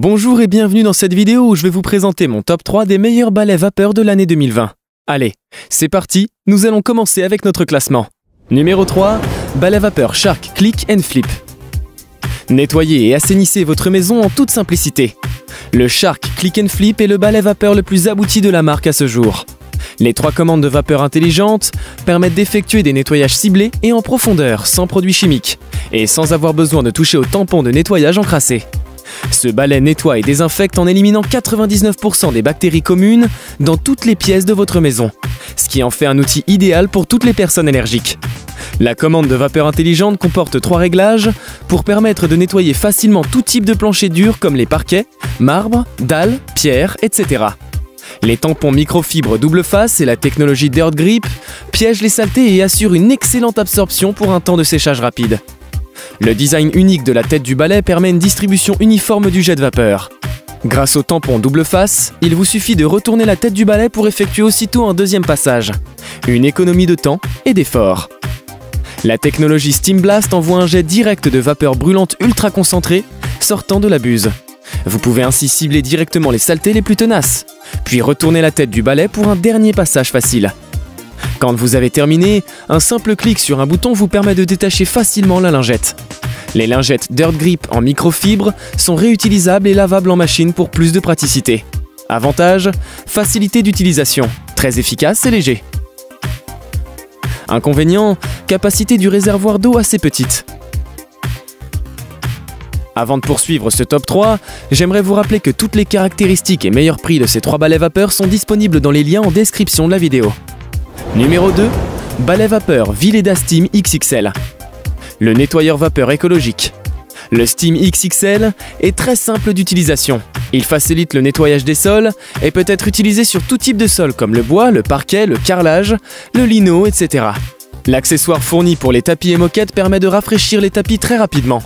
Bonjour et bienvenue dans cette vidéo où je vais vous présenter mon top 3 des meilleurs balais vapeur de l'année 2020. Allez, c'est parti, nous allons commencer avec notre classement. Numéro 3, balai vapeur Shark Click and Flip. Nettoyez et assainissez votre maison en toute simplicité. Le Shark Click and Flip est le balai vapeur le plus abouti de la marque à ce jour. Les 3 commandes de vapeur intelligentes permettent d'effectuer des nettoyages ciblés et en profondeur, sans produits chimiques, et sans avoir besoin de toucher au tampon de nettoyage encrassé. Ce balai nettoie et désinfecte en éliminant 99% des bactéries communes dans toutes les pièces de votre maison, ce qui en fait un outil idéal pour toutes les personnes allergiques. La commande de vapeur intelligente comporte 3 réglages pour permettre de nettoyer facilement tout type de plancher dur comme les parquets, marbre, dalles, pierres, etc. Les tampons microfibres double face et la technologie Dirt Grip piègent les saletés et assurent une excellente absorption pour un temps de séchage rapide. Le design unique de la tête du balai permet une distribution uniforme du jet de vapeur. Grâce au tampon double face, il vous suffit de retourner la tête du balai pour effectuer aussitôt un deuxième passage. Une économie de temps et d'effort. La technologie Steam Blast envoie un jet direct de vapeur brûlante ultra concentrée sortant de la buse. Vous pouvez ainsi cibler directement les saletés les plus tenaces, puis retourner la tête du balai pour un dernier passage facile. Quand vous avez terminé, un simple clic sur un bouton vous permet de détacher facilement la lingette. Les lingettes Dirt Grip en microfibre sont réutilisables et lavables en machine pour plus de praticité. Avantage, facilité d'utilisation, très efficace et léger. Inconvénient, capacité du réservoir d'eau assez petite. Avant de poursuivre ce top 3, j'aimerais vous rappeler que toutes les caractéristiques et meilleurs prix de ces 3 balais vapeur sont disponibles dans les liens en description de la vidéo. Numéro 2, balai vapeur Vileda Steam XXL. Le nettoyeur vapeur écologique. Le Steam XXL est très simple d'utilisation. Il facilite le nettoyage des sols et peut être utilisé sur tout type de sol comme le bois, le parquet, le carrelage, le lino, etc. L'accessoire fourni pour les tapis et moquettes permet de rafraîchir les tapis très rapidement.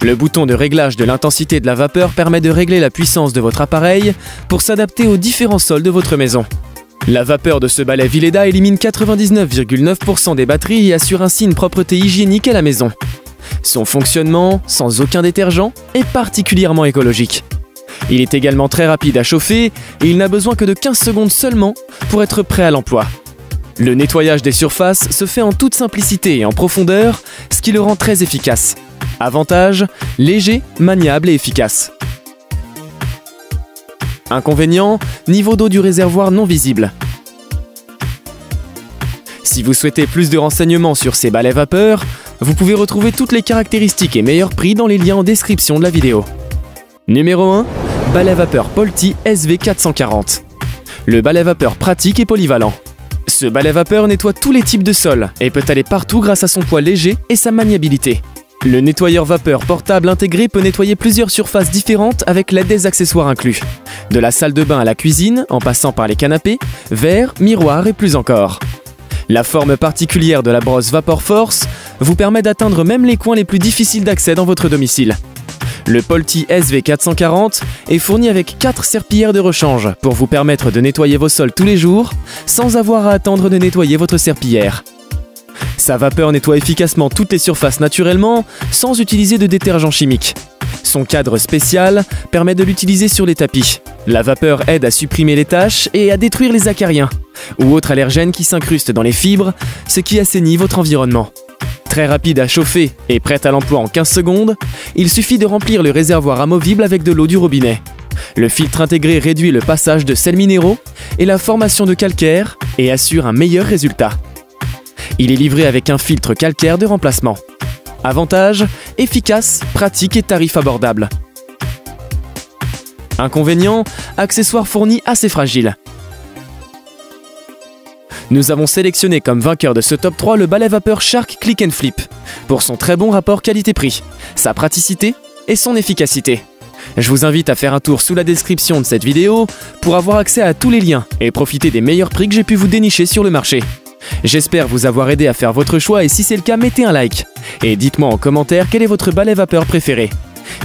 Le bouton de réglage de l'intensité de la vapeur permet de régler la puissance de votre appareil pour s'adapter aux différents sols de votre maison. La vapeur de ce balai Vileda élimine 99,9% des batteries et assure ainsi une propreté hygiénique à la maison. Son fonctionnement, sans aucun détergent, est particulièrement écologique. Il est également très rapide à chauffer et il n'a besoin que de 15 secondes seulement pour être prêt à l'emploi. Le nettoyage des surfaces se fait en toute simplicité et en profondeur, ce qui le rend très efficace. Avantage, léger, maniable et efficace. Inconvénient, niveau d'eau du réservoir non visible. Si vous souhaitez plus de renseignements sur ces balais vapeur, vous pouvez retrouver toutes les caractéristiques et meilleurs prix dans les liens en description de la vidéo. Numéro 1, balai vapeur Polti SV440. Le balai vapeur pratique et polyvalent. Ce balai vapeur nettoie tous les types de sols et peut aller partout grâce à son poids léger et sa maniabilité. Le nettoyeur vapeur portable intégré peut nettoyer plusieurs surfaces différentes avec l'aide des accessoires inclus. De la salle de bain à la cuisine, en passant par les canapés, verres, miroirs et plus encore. La forme particulière de la brosse Vapor Force vous permet d'atteindre même les coins les plus difficiles d'accès dans votre domicile. Le Polti SV440 est fourni avec 4 serpillères de rechange pour vous permettre de nettoyer vos sols tous les jours sans avoir à attendre de nettoyer votre serpillière. Sa vapeur nettoie efficacement toutes les surfaces naturellement, sans utiliser de détergent chimique. Son cadre spécial permet de l'utiliser sur les tapis. La vapeur aide à supprimer les taches et à détruire les acariens, ou autres allergènes qui s'incrustent dans les fibres, ce qui assainit votre environnement. Très rapide à chauffer et prête à l'emploi en 15 secondes, il suffit de remplir le réservoir amovible avec de l'eau du robinet. Le filtre intégré réduit le passage de sels minéraux et la formation de calcaire et assure un meilleur résultat. Il est livré avec un filtre calcaire de remplacement. Avantage, efficace, pratique et tarif abordable. Inconvénient, accessoire fourni assez fragile. Nous avons sélectionné comme vainqueur de ce top 3 le balai vapeur Shark Click and Flip pour son très bon rapport qualité-prix, sa praticité et son efficacité. Je vous invite à faire un tour sous la description de cette vidéo pour avoir accès à tous les liens et profiter des meilleurs prix que j'ai pu vous dénicher sur le marché. J'espère vous avoir aidé à faire votre choix et si c'est le cas, mettez un like. Et dites-moi en commentaire quel est votre balai vapeur préféré.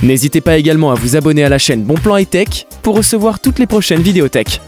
N'hésitez pas également à vous abonner à la chaîne Bon Plan High Tech pour recevoir toutes les prochaines vidéos tech.